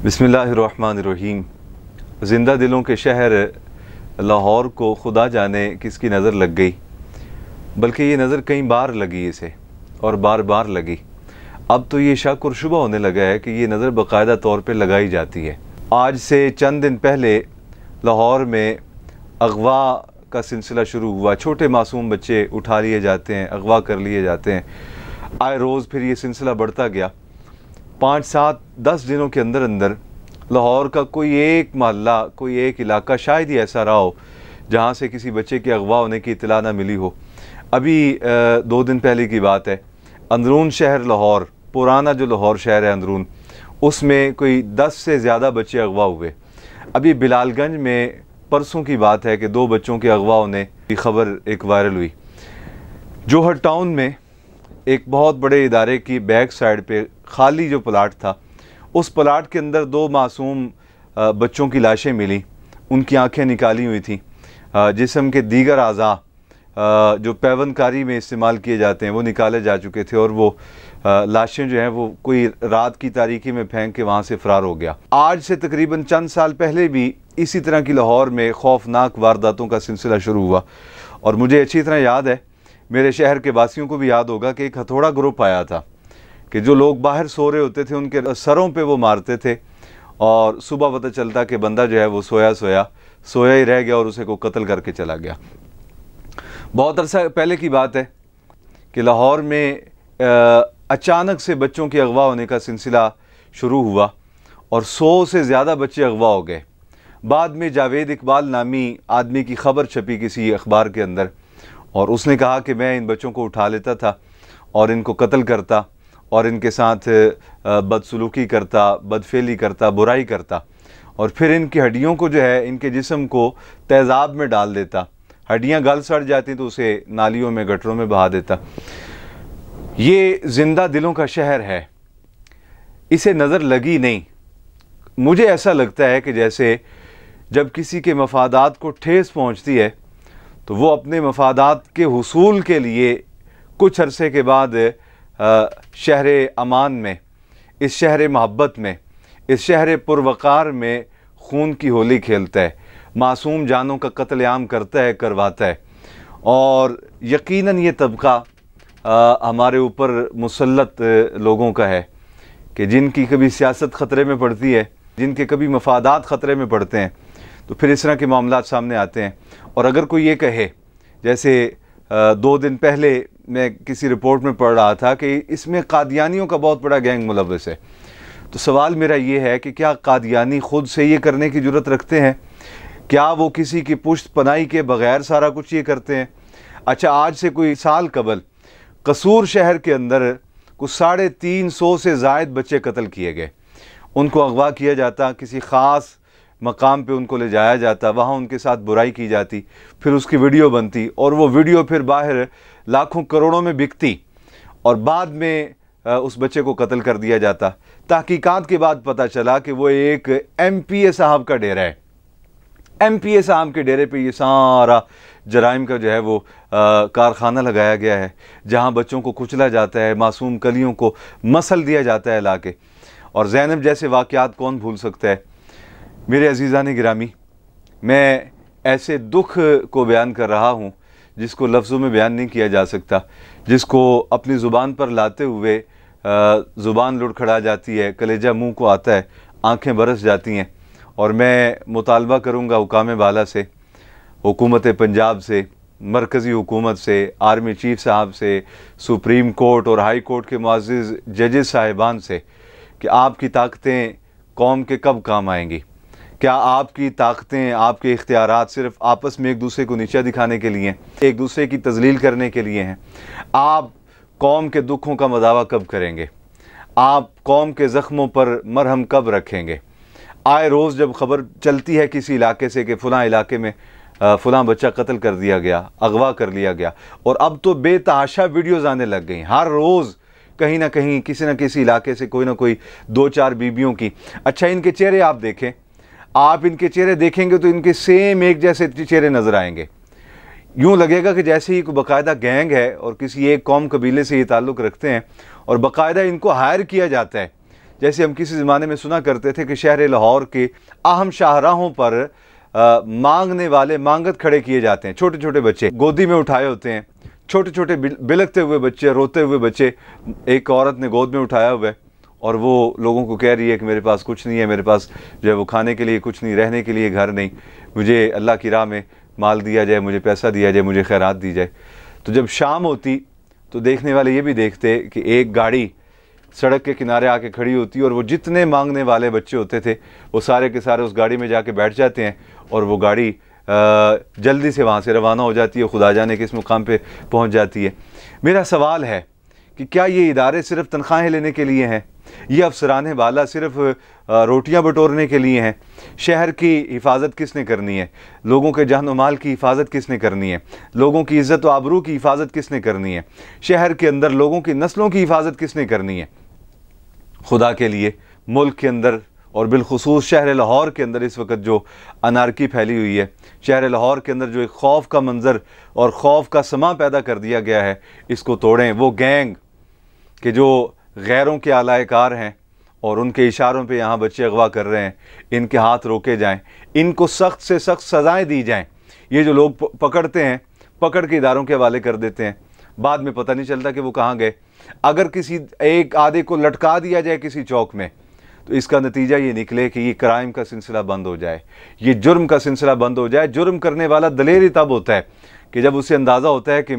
बिस्मिल्लाहिर्रहमानिर्रहीम। ज़िंदा दिलों के शहर लाहौर को खुदा जाने किसकी नज़र लग गई, बल्कि ये नज़र कई बार लगी इसे और बार बार लगी। अब तो ये शक और शुबा होने लगा है कि ये नज़र बाकायदा तौर पे लगाई जाती है। आज से चंद दिन पहले लाहौर में अगवा का सिलसिला शुरू हुआ। छोटे मासूम बच्चे उठा लिए जाते हैं, अगवा कर लिए जाते हैं। आए रोज़ फिर ये सिलसिला बढ़ता गया। 5, 7, 10 दिनों के अंदर अंदर लाहौर का कोई एक मोहल्ला, कोई एक इलाका शायद ही ऐसा रहा हो जहाँ से किसी बच्चे के अगवा होने की इत्तला ना मिली हो। अभी 2 दिन पहले की बात है, अंदरून शहर लाहौर, पुराना जो लाहौर शहर है अंदरून, उसमें कोई 10 से ज़्यादा बच्चे अगवा हुए। अभी बिलालगंज में परसों की बात है कि 2 बच्चों के अगवा होने की खबर एक वायरल हुई। जोहर टाउन में एक बहुत बड़े इदारे की बैक साइड पे खाली जो प्लाट था, उस प्लाट के अंदर 2 मासूम बच्चों की लाशें मिली। उनकी आंखें निकाली हुई थी, जिस्म के दीगर आज़ा जो पैवनकारी में इस्तेमाल किए जाते हैं वो निकाले जा चुके थे, और वो लाशें जो हैं वो कोई रात की तारीकी में फेंक के वहाँ से फ़रार हो गया। आज से तकरीबन चंद साल पहले भी इसी तरह की लाहौर में खौफनाक वारदातों का सिलसिला शुरू हुआ, और मुझे अच्छी तरह याद है, मेरे शहर के वासियों को भी याद होगा कि एक हथौड़ा ग्रुप आया था कि जो लोग बाहर सो रहे होते थे उनके सरों पे वो मारते थे, और सुबह पता चलता कि बंदा जो है वो सोया ही रह गया और उसे को कत्ल करके चला गया। बहुत अरसा पहले की बात है कि लाहौर में अचानक से बच्चों के अगवा होने का सिलसिला शुरू हुआ और 100 से ज़्यादा बच्चे अगवा हो गए। बाद में जावेद इकबाल नामी आदमी की खबर छपी किसी अखबार के अंदर, और उसने कहा कि मैं इन बच्चों को उठा लेता था और इनको कत्ल करता और इनके साथ बदसलूकी करता, बदफेली करता, बुराई करता, और फिर इनकी हड्डियों को जो है इनके जिस्म को तेज़ाब में डाल देता। हड्डियाँ गल सड़ जाती तो उसे नालियों में, गटरों में बहा देता। ये ज़िंदा दिलों का शहर है, इसे नज़र लगी नहीं। मुझे ऐसा लगता है कि जैसे जब किसी के मफादात को ठेस पहुँचती है तो वो अपने मफादात के हुसूल के लिए कुछ अरसे के बाद शहर अमान में, इस शहर मोहब्बत में, इस शहर पुरवकार में खून की होली खेलता है, मासूम जानों का कत्लेआम करता है, करवाता है। और यकीनन ये तबका हमारे ऊपर मुसल्लत लोगों का है कि जिनकी कभी सियासत ख़तरे में पड़ती है, जिनके कभी मफादात ख़तरे में पड़ते हैं, तो फिर इस तरह के मामलात सामने आते हैं। और अगर कोई ये कहे, जैसे 2 दिन पहले मैं किसी रिपोर्ट में पढ़ रहा था कि इसमें कादियानियों का बहुत बड़ा गैंग मुलव्वस है, तो सवाल मेरा ये है कि क्या कादियानी ख़ुद से ये करने की जुर्रत रखते हैं? क्या वो किसी की पुश्त पनाही के बग़ैर सारा कुछ ये करते हैं? अच्छा, आज से कोई साल कबल कसूर शहर के अंदर कुछ 350 से ज़ायद बच्चे कत्ल किए गए। उनको अगवा किया जाता, किसी ख़ास मकाम पे उनको ले जाया जाता, वहाँ उनके साथ बुराई की जाती, फिर उसकी वीडियो बनती, और वो वीडियो फिर बाहर लाखों करोड़ों में बिकती, और बाद में उस बच्चे को कत्ल कर दिया जाता। तहकीकात के बाद पता चला कि वो एक MPA साहब का डेरा है। MPA साहब के डेरे पे ये सारा जराइम का जो है वो कारखाना लगाया गया है, जहाँ बच्चों को कुचला जाता है, मासूम कलियों को मसल दिया जाता है लाके। और ज़ैनब जैसे वाक़यात कौन भूल सकता है? मेरे अज़ीज़ान गिरामी, मैं ऐसे दुख को बयान कर रहा हूँ जिसको लफ्ज़ों में बयान नहीं किया जा सकता, जिसको अपनी ज़ुबान पर लाते हुए ज़ुबान लुढ़खड़ा जाती है, कलेजा मुंह को आता है, आंखें बरस जाती हैं। और मैं मुतालबा करूँगा हुकाम बाला से, हुकूमत पंजाब से, मरकज़ी हुकूमत से, आर्मी चीफ साहब से, सुप्रीम कोर्ट और हाई कोर्ट के मुअज़्ज़िज़ जजेस साहिबान से, कि आपकी ताकतें कौम के कब काम आएंगी? क्या आपकी ताकतें, आपके इख्तियारात सिर्फ आपस में एक दूसरे को नीचा दिखाने के लिए, एक दूसरे की तज़लील करने के लिए हैं? आप कौम के दुखों का मदावा कब करेंगे? आप कौम के ज़ख्मों पर मरहम कब रखेंगे? आए रोज़ जब ख़बर चलती है किसी इलाके से कि फ़लाँ इलाके में फ़लाँ बच्चा कत्ल कर दिया गया, अगवा कर लिया गया, और अब तो बेतहाशा वीडियोज़ आने लग गई। हर रोज़ कहीं ना कहीं किसी न किसी इलाके से कोई ना कोई 2-4 बीबियों की। अच्छा, इनके चेहरे आप देखें, आप इनके चेहरे देखेंगे तो इनके सेम एक जैसे चेहरे नज़र आएंगे। यूँ लगेगा कि जैसे ही कोई बाकायदा गैंग है और किसी एक कौम कबीले से ये ताल्लुक़ रखते हैं, और बाकायदा इनको हायर किया जाता है। جیسے ہم کسی زمانے میں سنا کرتے تھے کہ شہر لاہور کے اہم شاہراہوں پر مانگنے والے مانگت کھڑے کیے جاتے ہیں، چھوٹے چھوٹے بچے گودی میں اٹھائے ہوتے ہیں، چھوٹے چھوٹے بلکتے ہوئے بچے، روتے ہوئے بچے، ایک عورت نے گود میں اٹھایا ہوا ہے اور وہ لوگوں کو کہہ رہی ہے کہ میرے پاس کچھ نہیں ہے، میرے پاس جو ہے وہ کھانے کے لیے کچھ نہیں، رہنے کے لیے گھر نہیں، مجھے اللہ کی راہ میں مال دیا جائے، مجھے پیسہ دیا جائے، مجھے خیرات دی جائے۔ تو جب شام ہوتی تو دیکھنے والے یہ بھی دیکھتے کہ ایک گاڑی سڑک کے کنارے آ کے کھڑی ہوتی اور وہ جتنے مانگنے والے بچے ہوتے تھے وہ سارے کے سارے اس گاڑی میں جا کے بیٹھ جاتے ہیں اور وہ گاڑی جلدی سے وہاں سے روانہ ہو جاتی ہے، خدا جانے کس مقام پہ پہنچ جاتی ہے۔ میرا سوال ہے کہ کیا یہ ادارے صرف تنخواہیں لینے کے لیے ہیں؟ یہ افسران بالا صرف روٹیاں بٹورنے کے لیے ہیں؟ شہر کی حفاظت کس نے کرنی ہے؟ لوگوں کے جان و مال کی حفاظت کس نے کرنی ہے؟ لوگوں کی عزت و آبرو کی حفاظت کس نے کرنی ہے؟ شہر کے اندر لوگوں کی نسلوں کی حفاظت کس نے کرنی ہے؟ خدا کے لیے ملک کے اندر اور بالخصوص شہر لاہور کے اندر اس وقت جو انارکی پھیلی ہوئی ہے، شہر لاہور کے اندر جو ایک خوف کا منظر اور خوف کا سما پیدا کر دیا گیا ہے، اس کو توڑیں۔ وہ گینگ کہ جو غیروں کے آلائے کار ہیں اور ان کے اشاروں پہ یہاں بچے اغوا کر رہے ہیں، ان کے ہاتھ روکے جائیں، ان کو سخت سے سخت سزائیں دی جائیں۔ یہ جو لوگ پکڑتے ہیں، پکڑ کے اداروں کے حوالے کر دیتے ہیں، بعد میں پتہ نہیں چلتا کہ وہ کہاں گئے۔ اگر کسی ایک آدھے کو لٹکا دیا جائے کسی چوک میں تو اس کا نتیجہ یہ نکلے کہ یہ کرائم کا سلسلہ بند ہو جائے، یہ جرم کا سلسلہ بند ہو جائے۔ جرم کرنے والا دلیر ہی تب ہوتا ہے کہ جب اسے اندازہ ہوتا ہے کہ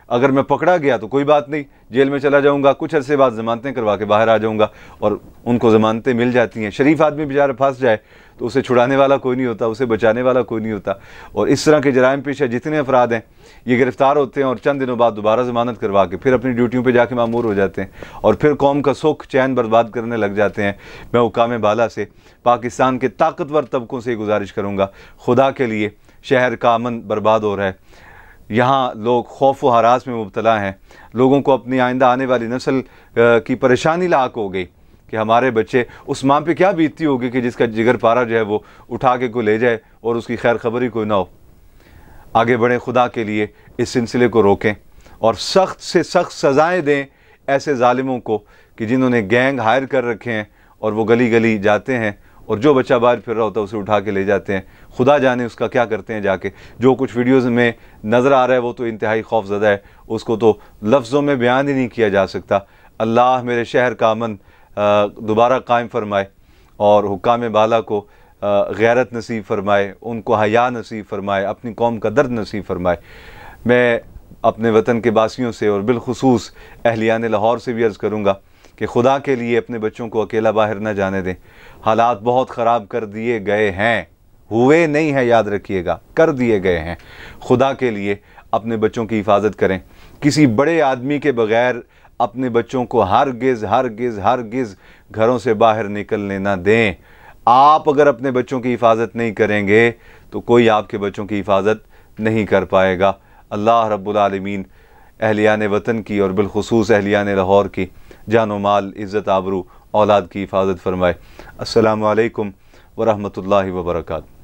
اگر میں پکڑا گیا تو کوئی بات نہیں، جیل میں چلا جاؤں گا، کچھ عرصے بعد ضمانتیں کروا کے باہر آ جاؤں گا، اور ان کو ضمانتیں مل جاتی ہیں۔ شریف آدمی بیچارہ پھنس جائے تو اسے چھڑانے والا کوئی نہیں ہوتا، اسے بچانے والا کوئی نہیں ہوتا۔ اور اس طرح کے جرائم پیشہ جتنے افراد ہیں یہ گرفتار ہوتے ہیں اور چند دنوں بعد دوبارہ ضمانت کروا کے پھر اپنی ڈیوٹیوں پہ جا کے مامور ہو جاتے ہیں اور پھر قوم کا سکھ چین برباد کرنے لگ جاتے ہیں۔ میں حکام بالا سے، پاکستان کے طاقتور طبقوں سے گزارش کروں گا، خدا کے لیے شہر کا امن برباد ہو رہا ہے، یہاں لوگ خوف و ہراس میں مبتلا ہیں، لوگوں کو اپنی آئندہ آنے والی نسل کی پریشانی لاحق ہو گئی کہ ہمارے بچے، اس ماں پہ کیا بیتتی ہوگی کہ جس کا جگر پارا جو ہے وہ اٹھا کے کوئی لے جائے اور اس کی خیر خبری کوئی نہ ہو۔ آگے بڑھیں، خدا کے لیے اس سلسلے کو روکیں اور سخت سے سخت سزائیں دیں ایسے ظالموں کو کہ جنہوں نے گینگ ہائر کر رکھے ہیں اور وہ گلی گلی جاتے ہیں اور جو بچہ باہر پھر رہا ہوتا ہے اسے اٹھا کے لے جاتے ہیں۔ خدا جانے اس کا کیا کرتے ہیں جا کے۔ جو کچھ ویڈیوز میں نظر آ رہا ہے وہ تو انتہائی خوف زدہ ہے، اس کو تو لفظوں میں بیان ہی نہیں کیا جا سکتا۔ اللہ میرے شہر کا امن دوبارہ قائم فرمائے اور حکام بالا کو غیرت نصیب فرمائے، ان کو حیا نصیب فرمائے، اپنی قوم کا درد نصیب فرمائے۔ میں اپنے وطن کے باسیوں سے اور بالخصوص اہلیان لاہور سے بھی عرض کروں گا کہ خدا کے لیے اپنے بچوں کو اکیلا باہر نہ جانے دیں۔ حالات بہت خراب کر دیے گئے ہیں، ہوئے نہیں ہیں، یاد رکھیے گا، کر دیے گئے ہیں۔ خدا کے لیے اپنے بچوں کی حفاظت کریں، کسی بڑے آدمی کے بغیر اپنے بچوں کو ہرگز ہرگز ہرگز گھروں سے باہر نکلنے نہ دیں۔ آپ اگر اپنے بچوں کی حفاظت نہیں کریں گے تو کوئی آپ کے بچوں کی حفاظت نہیں کر پائے گا۔ اللہ رب العالمین اہلیان وطن کی اور بالخصوص اہلیان لاہور کی جان و مال، عزت آبرو، اولاد کی حفاظت فرمائے۔ السلام علیکم ورحمۃ اللہ وبرکاتہ۔